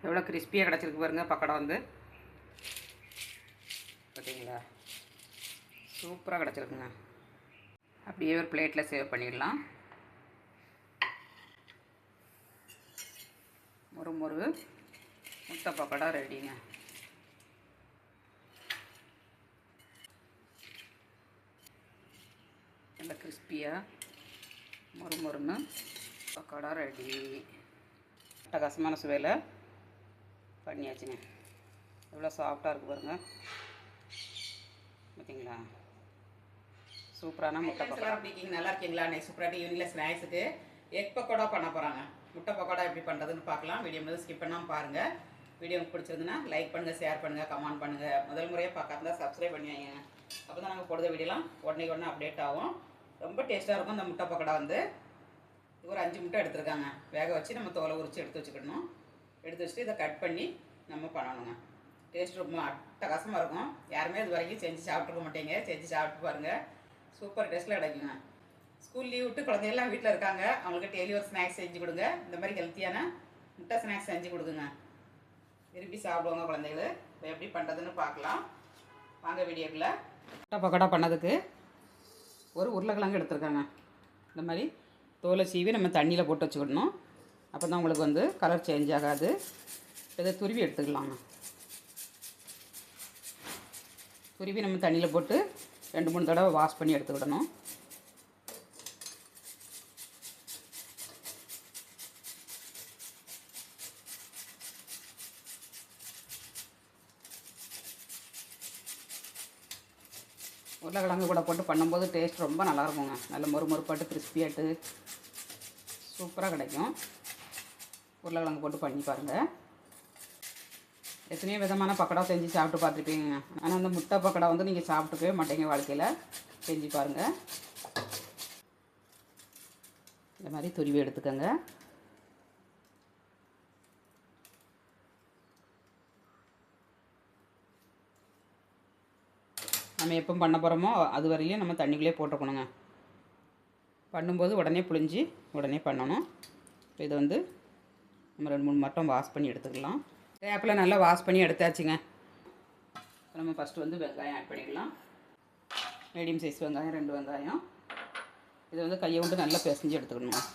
எவ்வளோ கிறிஸ்பியாக கிடச்சிருக்கு பாருங்க பக்கோடா வந்து. பார்த்தீங்களா, சூப்பராக கிடச்சிருக்குங்க. அப்படியே ஒரு பிளேட்டில் சேவ் பண்ணிடலாம். ஒரு முட்டை பக்கோடா ரெடிங்க. நல்லா கிறிஸ்பியாக மொறுன்னு பக்கோடா ரெடி. அட்டகாசமான சுவையில் பண்ணியாச்சுங்க. எவ்வளோ சாஃப்டாக இருக்குது பாருங்கள். பார்த்தீங்களா, சூப்பரான முட்டை பக்கோடா. எப்படி நல்லா இருக்கீங்களா? நெக்ஸ்ட் சூப்பராக ஈவினிங்கில் ஸ்நாக்ஸுக்கு எக் பக்கோடா பண்ண போகிறாங்க. முட்டை பக்கோடா எப்படி பண்ணுறதுன்னு பார்க்கலாம். வீடியோ வந்து ஸ்கிப் பண்ணாமல் பாருங்கள். வீடியோ உங்களுக்கு பிடிச்சிருந்துன்னா லைக் பண்ணுங்கள், ஷேர் பண்ணுங்கள், கமெண்ட் பண்ணுங்கள். முதல் முறையாக பார்க்காம சப்ஸ்கிரைப் பண்ணி வைங்க. அப்போ தான் நாங்கள் போடுற வீடியோலாம் உடனே அப்டேட் ஆகும். ரொம்ப டேஸ்ட்டாக இருக்கும் இந்த முட்டை பக்கோடா வந்து. ஒரு 5 முட்டை எடுத்துருக்காங்க. வேக வச்சு நம்ம தோலை உரித்து எடுத்து வச்சுக்கணும். எடுத்து வச்சுட்டு இதை கட் பண்ணி நம்ம பண்ணணுங்க. டேஸ்ட் ரொம்ப அட்டகாசமாக இருக்கும். யாருமே இது வரைக்கும் செஞ்சு சாப்பிட்ருக்க மாட்டீங்க. செஞ்சு சாப்பிட்டு பாருங்கள். சூப்பர் டேஸ்ட்டில் கிடைக்குங்க. ஸ்கூல் லீவ் விட்டு குழந்தைகள்லாம் வீட்டில் இருக்காங்க. அவங்களுக்கு டெய்லி ஒரு ஸ்நாக்ஸ் செஞ்சு கொடுங்க. இந்த மாதிரி ஹெல்த்தியான முட்டை ஸ்நாக்ஸ் செஞ்சு கொடுக்குங்க. விரும்பி சாப்பிடுவாங்க குழந்தைகள். இப்போ எப்படி பண்ணுறதுன்னு பார்க்கலாம் வாங்க வீடியோக்குள்ளே. முட்டை பக்கோடா பண்ணதுக்கு ஒரு உருளைக்கிழங்கு எடுத்துருக்காங்க. இந்த மாதிரி தோலை சீவி நம்ம தண்ணியில் போட்டு வச்சுக்கிடணும். அப்போ தான் உங்களுக்கு வந்து கலர் சேஞ்ச் ஆகாது. இதை துருவி எடுத்துக்கலாங்க. துருவி நம்ம தண்ணியில் போட்டு 2-3 தடவை வாஷ் பண்ணி எடுத்துக்கிடணும். உருளைக்கிழங்கு கூட போட்டு பண்ணும்போது டேஸ்ட் ரொம்ப நல்லாயிருக்குங்க. நல்ல மொறுப்பாட்டு கிறிஸ்பியாட்டு சூப்பராக கிடைக்கும். உருளைக்கிழங்கு போட்டு பண்ணி பாருங்கள். எத்தனையோ விதமான பக்கோடா செஞ்சு சாப்பிட்டு பார்த்துருப்பீங்க. ஆனால் அந்த முட்டை பக்கோடா வந்து நீங்கள் சாப்பிட்டுக்கவே மாட்டீங்க வாழ்க்கையில். செஞ்சு பாருங்கள். இந்த மாதிரி துருவி எடுத்துக்கோங்க. நம்ம எப்போ பண்ண போகிறோமோ அது வரையிலையும் நம்ம தண்ணிக்குள்ளே போட்டுக்கணுங்க. பண்ணும்போது உடனே புழிஞ்சு உடனே பண்ணணும். இப்போ இதை வந்து நம்ம 2-3 மட்டும் வாஷ் பண்ணி எடுத்துக்கலாம். வேப்பில் நல்லா வாஷ் பண்ணி எடுத்தாச்சுங்க. நம்ம ஃபஸ்ட்டு வந்து வெங்காயம் ஆட் பண்ணிடலாம். மீடியம் சைஸ் வெங்காயம் 2 வெங்காயம். இதை வந்து கையை விட்டு நல்லா பிசைஞ்சு எடுத்துக்கணும்.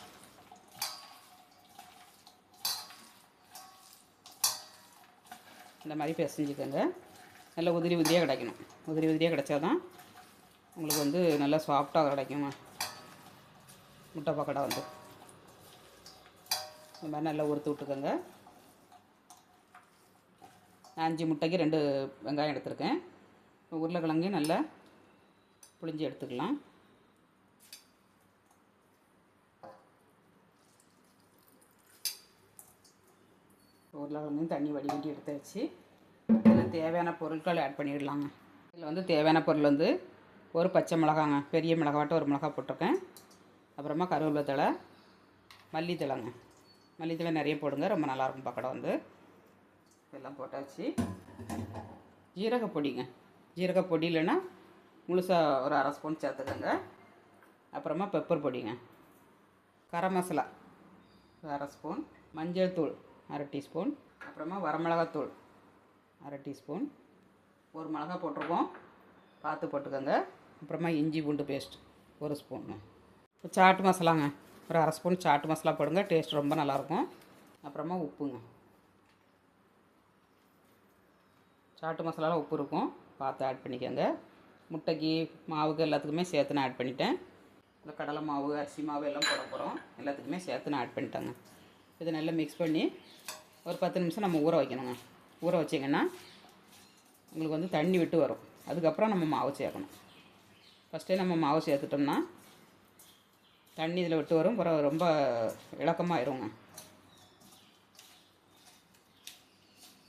இந்த மாதிரி பிசைஞ்சுக்கோங்க. நல்லா உதிரியாக கிடைக்கணும். உதிரியாக கிடைச்சா தான் உங்களுக்கு வந்து நல்லா சாஃப்டாக கிடைக்குங்க முட்டை பக்கோடா வந்து. இந்த மாதிரி நல்லா உறுத்து விட்டுக்கோங்க. 5 முட்டைக்கு 2 வெங்காயம் எடுத்துருக்கேன். உருளைக்கிழங்கையும் நல்லா புழிஞ்சு எடுத்துக்கலாம். உருளைக்கிழங்கையும் தண்ணி வடிகட்டி எடுத்து வச்சு இதில் தேவையான பொருட்கள் ஆட் பண்ணிடலாங்க. இதில் வந்து தேவையான பொருள் வந்து ஒரு பச்சை மிளகாங்க, பெரிய மிளகாவாட்டம் ஒரு மிளகா போட்டிருக்கேன். அப்புறமா கருவேப்பிலை தழை, மல்லித்தழைங்க. மல்லித்தழை நிறைய போடுங்க, ரொம்ப நல்லாயிருக்கும் பக்கோடா வந்து. இதெல்லாம் போட்டாச்சு. ஜீரகப்பொடிங்க. ஜீரகப்பொடி இல்லைன்னா முழுசாக ஒரு 1/2 ஸ்பூன் சேர்த்துக்கோங்க. அப்புறமா பெப்பர் பொடிங்க. கரம் மசாலா 1/2 ஸ்பூன். மஞ்சள் தூள் 1/2 டீஸ்பூன். அப்புறமா வரமிளகாத்தூள் 1/2 டீஸ்பூன். ஒரு மிளகா போட்டிருக்கோம், பார்த்து போட்டுக்கோங்க. அப்புறமா இஞ்சி பூண்டு பேஸ்ட் 1 ஸ்பூன். சாட் மசாலாங்க, ஒரு 1/2 ஸ்பூன் சாட் மசாலா போடுங்க, டேஸ்ட் ரொம்ப நல்லாயிருக்கும். அப்புறமா உப்புங்க. சாட்டு மசாலாவில் உப்பு இருக்கும், பார்த்து ஆட் பண்ணிக்கோங்க. முட்டைக்கு மாவுக்கு எல்லாத்துக்குமே சேர்த்து நான் ஆட் பண்ணிட்டேன். இந்த கடலை மாவு, அரிசி மாவு எல்லாம் போட போகிறோம். எல்லாத்துக்குமே சேர்த்து நான் ஆட் பண்ணிட்டேங்க. இதை நல்லா மிக்ஸ் பண்ணி ஒரு 10 நிமிஷம் நம்ம ஊற வைக்கணுங்க. ஊற வச்சிங்கன்னா உங்களுக்கு வந்து தண்ணி விட்டு வரும். அதுக்கப்புறம் நம்ம மாவு சேர்க்கணும். ஃபஸ்ட்டே நம்ம மாவு சேர்த்துட்டோம்னா தண்ணி இதில் விட்டு வரும், ரொம்ப இலக்கமாகிடுங்க.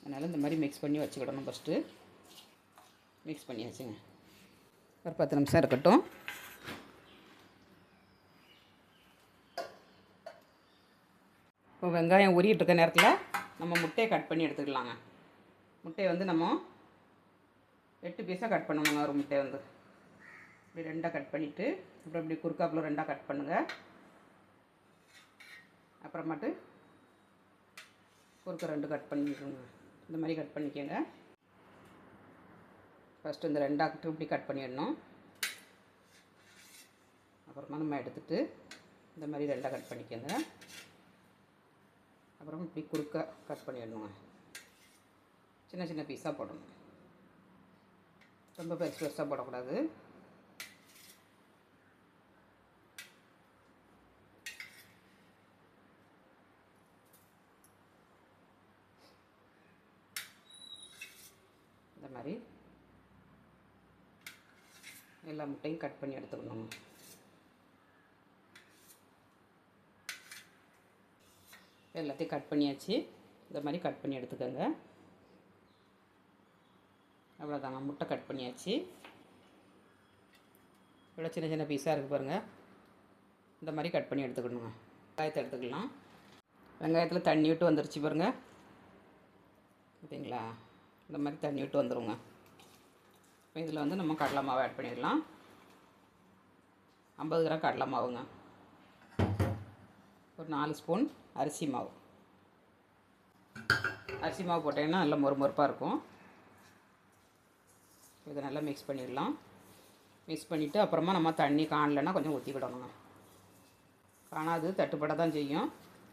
அதனால் இந்த மாதிரி மிக்ஸ் பண்ணி வச்சுக்கிடணும். ஃபஸ்ட்டு மிக்ஸ் பண்ணி வச்சுங்க. ஒரு 10 நிமிஷம் இருக்கட்டும். இப்போ வெங்காயம் உரிகிட்டு இருக்க நேரத்தில் நம்ம முட்டையை கட் பண்ணி எடுத்துக்கலாங்க. முட்டையை வந்து நம்ம 8 பீஸாக கட் பண்ணணுங்க. ஒரு முட்டையை வந்து இப்படி 2ஆக கட் பண்ணிவிட்டு அப்புறம் இப்படி குறுக்காப்பில் 2ஆக கட் பண்ணுங்கள். அப்புறமாட்டு குறுக்க 2 கட் பண்ணிக்கோங்க. இந்த மாதிரி கட் பண்ணிக்கோங்க. ஃபஸ்ட்டு இந்த 2 இப்படி கட் பண்ணிடணும். அப்புறமா நம்ம எடுத்துகிட்டு இந்த மாதிரி 2 கட் பண்ணிக்கோங்க. அப்புறம் இப்படி குறுக்க கட் பண்ணிடணுங்க. சின்ன சின்ன பீஸாக போடணும். ரொம்ப பெருசு பெருசாக போடக்கூடாது. இந்த மாதிரி எல்லா முட்டையும் கட் பண்ணி எடுத்துக்கணும். எல்லாத்தையும் கட் பண்ணியாச்சு. இந்த மாதிரி கட் பண்ணி எடுத்துக்கோங்க. அவ்வளோதாங்க, முட்டை கட் பண்ணியாச்சு. இவ்வளோ சின்ன சின்ன பீஸாக இருக்குது பாருங்கள். இந்த மாதிரி கட் பண்ணி எடுத்துக்கணுங்க. வெங்காயத்தை எடுத்துக்கலாம். வெங்காயத்தில் தண்ணி விட்டு வந்துருச்சு பாருங்கள். ஓகேங்களா? இந்த மாதிரி தண்ணி விட்டு வந்துடுங்க. இப்போ இதில் வந்து நம்ம கடலை மாவு ஆட் பண்ணிடலாம். 50 கிராம் கடலை மாவுங்க. ஒரு 4 ஸ்பூன் அரிசி மாவு. அரிசி மாவு போட்டிங்கன்னா நல்லா மொறுமொறுப்பாக இருக்கும். இதை நல்லா மிக்ஸ் பண்ணிடலாம். மிக்ஸ் பண்ணிவிட்டு அப்புறமா நம்ம தண்ணி காணலைன்னா கொஞ்சம் ஊற்றிக்கிடணுங்க. காணாது தட்டுப்பட தான் செய்யும்.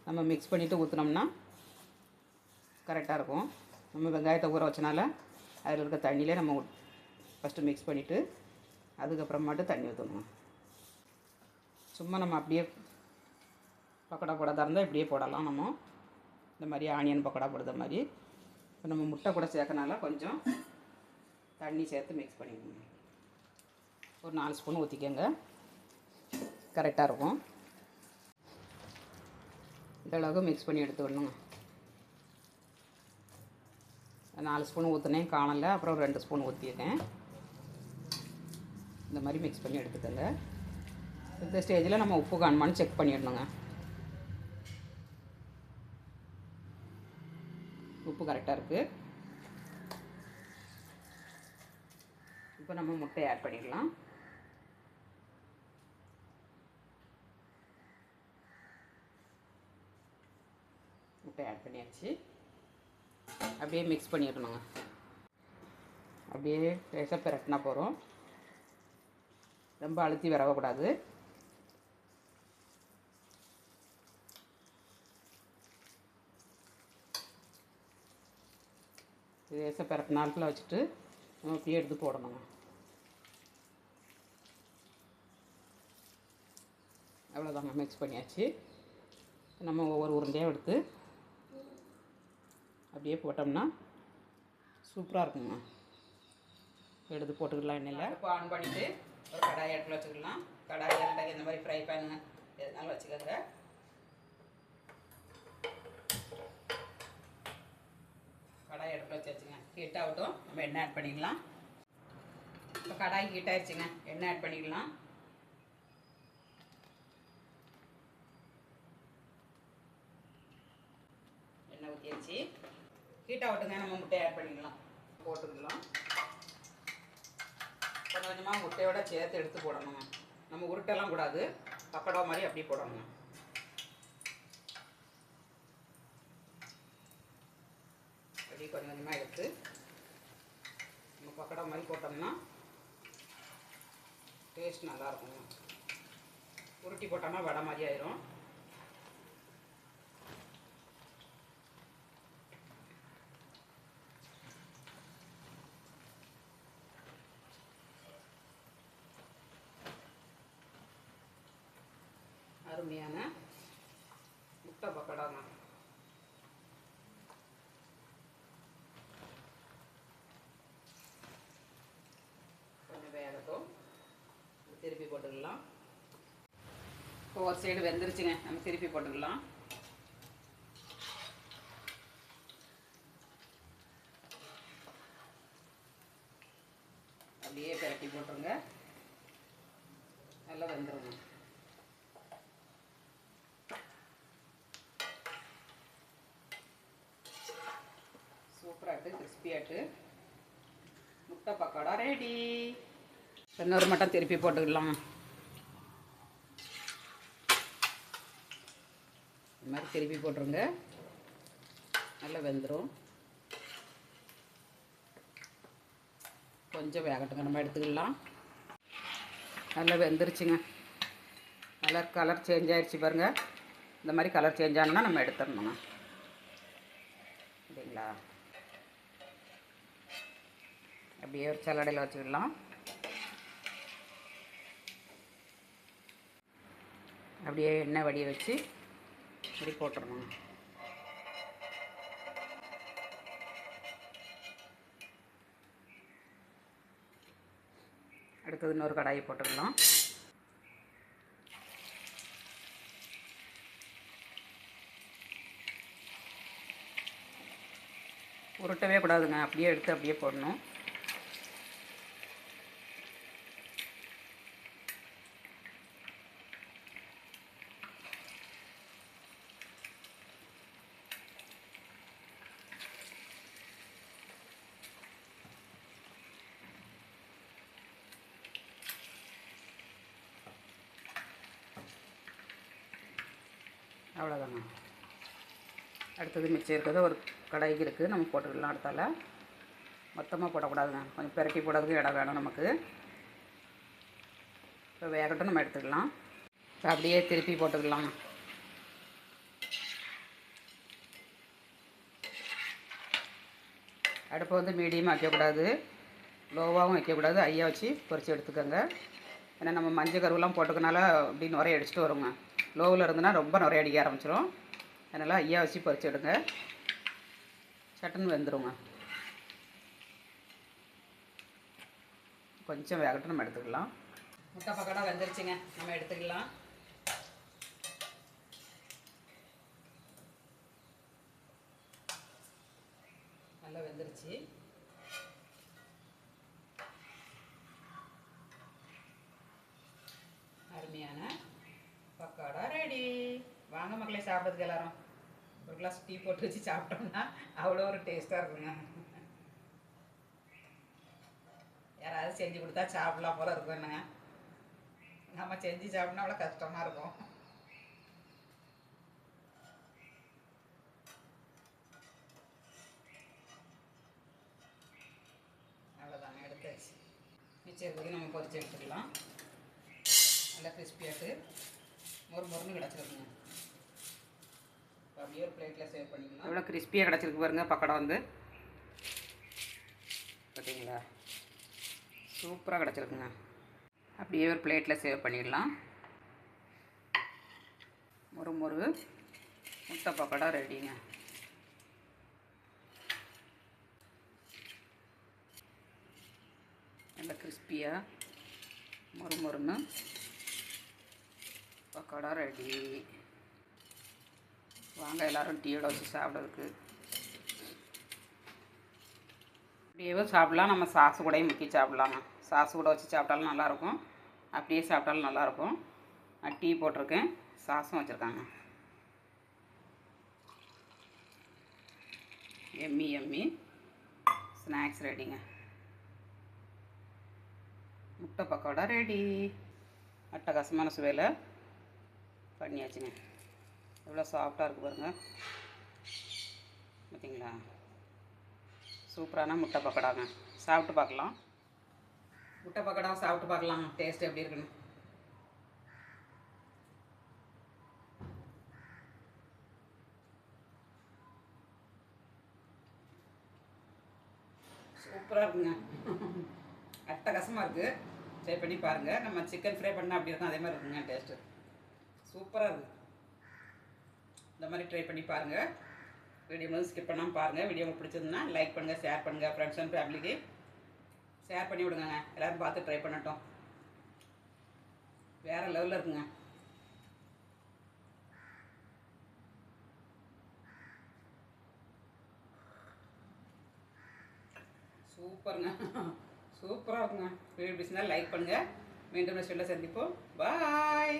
நம்ம மிக்ஸ் பண்ணிவிட்டு ஊற்றினோம்னா கரெக்டாக இருக்கும். நம்ம வெங்காயத்தை ஊற வச்சனால அதில் இருக்க தண்ணியிலே நம்ம ஃபஸ்ட்டு மிக்ஸ் பண்ணிவிட்டு அதுக்கப்புறமாட்டு தண்ணி ஊற்றணும். சும்மா நம்ம அப்படியே பக்கோடா போடாத இருந்தால் இப்படியே போடலாம். நம்ம இந்த மாதிரி ஆனியன் பக்கோடா போடுற மாதிரி. இப்போ நம்ம முட்டை கூட சேர்க்கனால கொஞ்சம் தண்ணி சேர்த்து மிக்ஸ் பண்ணிக்கணும். ஒரு 4 ஸ்பூன் ஊற்றிக்கோங்க. கரெக்டாக இருக்கும். இந்த அளவுக்கு மிக்ஸ் பண்ணி எடுத்துக்கணுங்க. 4 ஸ்பூன் ஊற்றினேன், காணலை. அப்புறம் ஒரு 2 ஸ்பூன் ஊற்றிருக்கேன். இந்த மாதிரி மிக்ஸ் பண்ணி எடுத்துக்கோங்க. இந்த ஸ்டேஜில் நம்ம உப்பு காணுமான்னு செக் பண்ணிடணுங்க. உப்பு கரெக்டாக இருக்குது. இப்போ நம்ம முட்டையை ஆட் பண்ணிடலாம். முட்டை ஆட் பண்ணியாச்சு. அப்படியே மிக்ஸ் பண்ணிடணுங்க. அப்படியே லேசாக பிரட்டினா போகிறோம். ரொம்ப அழுத்தி வரக்கூடாது. லேசாக பிரட்டின நாளுக்குள்ள வச்சுட்டு நம்ம அப்படியே எடுத்து போடணுங்க. அவ்வளோதாங்க, மிக்ஸ் பண்ணியாச்சு. நம்ம ஒவ்வொரு உருண்டையாக எடுத்து அப்படியே போட்டோம்னா சூப்பராக இருக்குங்க. எடுத்து போட்டுக்கலாம். எண்ணெயில் இப்போ ஆன் பண்ணிவிட்டு ஒரு கடாயை எடுத்து வச்சுக்கலாம். கடாய் இரண்டாக இந்த மாதிரி ஃப்ரை பேனுங்க எதுனாலும் வச்சுக்கோங்க. கடாய் எடுத்து வச்சுங்க. ஹீட் ஆகட்டும். நம்ம எண்ணெய் ஆட் பண்ணிக்கலாம். இப்போ கடாய் ஹீட் ஆகிடுச்சுங்க. எண்ணெய் ஆட் பண்ணிக்கலாம். எண்ணெய் ஊற்றியாச்சு. ஹீட் ஆகட்டுங்க. நம்ம முட்டையை ஆட் பண்ணிக்கலாம். போட்டுக்கலாம். கொஞ்சம் கொஞ்சமாக முட்டையோட சேர்த்து எடுத்து போடணுங்க. நம்ம உருட்டெல்லாம் கூடாது. பக்கோடா மாதிரி அப்படியே போடணுங்க. அப்படியே கொஞ்சம் கொஞ்சமாக எடுத்து நம்ம பக்கோடா மாதிரி போட்டோம்னா டேஸ்ட் நல்லாயிருக்குங்க. உருட்டி போட்டோம்னா வடை மாதிரி ஆயிரும். அருமையான முட்டை பக்கோடாங்க. கொஞ்சம் வேகட்டும். திருப்பி போட்டுக்கலாம். இப்போ ஒரு சைடு வெந்துருச்சுங்க. நம்ம திருப்பி போட்டுக்கலாம். அப்படியே பிரட்டி போட்டுருங்க. நல்லா வெந்துருங்க. சூப்பராகிட்டு கிறிஸ்பியாகிட்டு முட்டை பக்கோடா ரெடி. இன்னொரு மட்டும் திருப்பி போட்டுக்கலாம். இந்த மாதிரி திருப்பி போட்டுருங்க. நல்லா வெந்துடும். கொஞ்சம் வேகட்டுங்க, நம்ம எடுத்துக்கலாம். நல்லா வெந்துருச்சுங்க. நல்லா கலர் சேஞ்ச் ஆகிடுச்சு பாருங்கள். இந்த மாதிரி கலர் சேஞ்ச் ஆனால் நம்ம எடுத்துடணுங்க. சரிங்களா? அப்படியே ஒரு சல்லடையில் வச்சுக்கலாம். அப்படியே எண்ணெய் வடிய வச்சு இப்படி போட்டுடணுங்க. அடுத்தது இன்னொரு கடாயை போட்டுக்கலாம். உருட்டவே கூடாதுங்க, அப்படியே எடுத்து அப்படியே போடணும். அவ்வளோதாங்க. அடுத்தது மிச்சம் இருக்கிறது ஒரு கடாய்க்கு இருக்குது, நம்ம போட்டுக்கலாம். அடுத்தால மொத்தமாக போடக்கூடாதுங்க, கொஞ்சம் பெரட்டி போடுறதுக்கு இடம் வேணும் நமக்கு. இப்போ வேகட்டும், நம்ம எடுத்துக்கலாம். இப்போ அப்படியே திருப்பி போட்டுக்கலாம். அடுப்பை வந்து மீடியமாக வைக்கக்கூடாது, லோவாகவும் வைக்கக்கூடாது, ஹையாக வச்சு பொரித்து எடுத்துக்கோங்க. ஏன்னா நம்ம மஞ்சள் கருவெலாம் போட்டுக்கனால அப்படி நுரைய அடிச்சுட்டு வருங்க. லோவில் இருந்துன்னா ரொம்ப நுரைய அடிக்க ஆரம்பிச்சிடும். அதனால் ஐயா வச்சு பொரிச்சு எடுங்க, சட்டுன்னு வெந்துடுங்க. கொஞ்சம் வேகட்டும், நம்ம எடுத்துக்கலாம். முட்டை பக்கோடா வெந்துருச்சுங்க, நம்ம எடுத்துக்கலாம். நல்லா வெந்துருச்சு. அருமையான பக்கோடா ரெடி. வாங்க மக்களே, சாப்பிட்றதுக்கு எல்லாரும் ஒரு கிளாஸ் டீ போட்டு வச்சு சாப்பிட்டோம்னா அவ்வளோ ஒரு டேஸ்ட்டாக இருக்குங்க. யாராவது செஞ்சு கொடுத்தா சாப்பிடலாம் போல இருக்கும். என்னங்க, நம்ம செஞ்சு சாப்பிட்னா அவ்வளோ கஷ்டமாக இருக்கும். அவ்வளோதாங்க, எடுத்தாச்சு. மிச்சம் இருக்கிறது நம்ம பொரிச்சு எடுத்துக்கலாம். நல்லா கிறிஸ்பியாட்டு மொறுன்னு கிடச்சிருக்குங்க. அப்படியே ஒரு பிளேட்டில் சேவ் பண்ணிக்கலாம். எவ்வளோ கிறிஸ்பியாக கிடச்சிருக்கு பாருங்கள் பக்கோடா வந்து. பார்த்தீங்களா, சூப்பராக கிடச்சிருக்குங்க. அப்படியே ஒரு பிளேட்டில் சேவ் பண்ணிடலாம். மொறு முட்டை பக்கோடா ரெடிங்க. நல்லா கிறிஸ்பியாக மொறுன்னு பக்கோடா ரெடி. வாங்க எல்லோரும் டீயோட வச்சு சாப்பிட்றதுக்கு. அப்படியே சாப்பிட்லாம், நம்ம சாஸ் கூடயும் முக்கி சாப்பிட்லாங்க. சாஸ் கூட வச்சு சாப்பிட்டாலும் நல்லாயிருக்கும், அப்படியே சாப்பிட்டாலும் நல்லாயிருக்கும். நான் டீ போட்டிருக்கேன், சாஸும் வச்சுருக்காங்க. எம்மி ஸ்நாக்ஸ் ரெடிங்க. முட்டை பக்கோடா ரெடி. அட்டகாசமான சுவையில் பண்ணியாச்சுங்க. எவ்வளோ சாஃப்டாக இருக்குது பாருங்கள். பார்த்தீங்களா, சூப்பரான முட்டை பக்கோடாங்க. சாப்பிட்டு பார்க்கலாம். முட்டை பக்கோடா சாப்பிட்டு பார்க்கலாம் டேஸ்ட் எப்படி இருக்குன்னு. சூப்பராக இருக்குங்க, அட்டகாசமாக இருக்குது. ட்ரை பண்ணி பாருங்கள். நம்ம சிக்கன் ஃப்ரை பண்ணால் அப்படி இருக்கும், அதே மாதிரி இருக்குங்க டேஸ்ட்டு. சூப்பராக இருக்குது. இந்த மாதிரி ட்ரை பண்ணி பாருங்கள். வீடியோ வந்து ஸ்கிப் பண்ணாமல் பாருங்கள். வீடியோ உங்களுக்கு பிடிச்சிருந்தா லைக் பண்ணுங்கள், ஷேர் பண்ணுங்கள். ஃப்ரெண்ட்ஸ் அண்ட் ஃபேமிலிக்கு ஷேர் பண்ணி விடுங்க. எல்லோரும் பார்த்து ட்ரை பண்ணட்டும். வேறு லெவலில் இருக்குங்க. சூப்பருங்க, சூப்பராக இருக்குங்க. வீடியோ பிடிச்சிருந்தா லைக் பண்ணுங்கள். மீண்டும் சொல்ல சந்திப்போம். பாய்.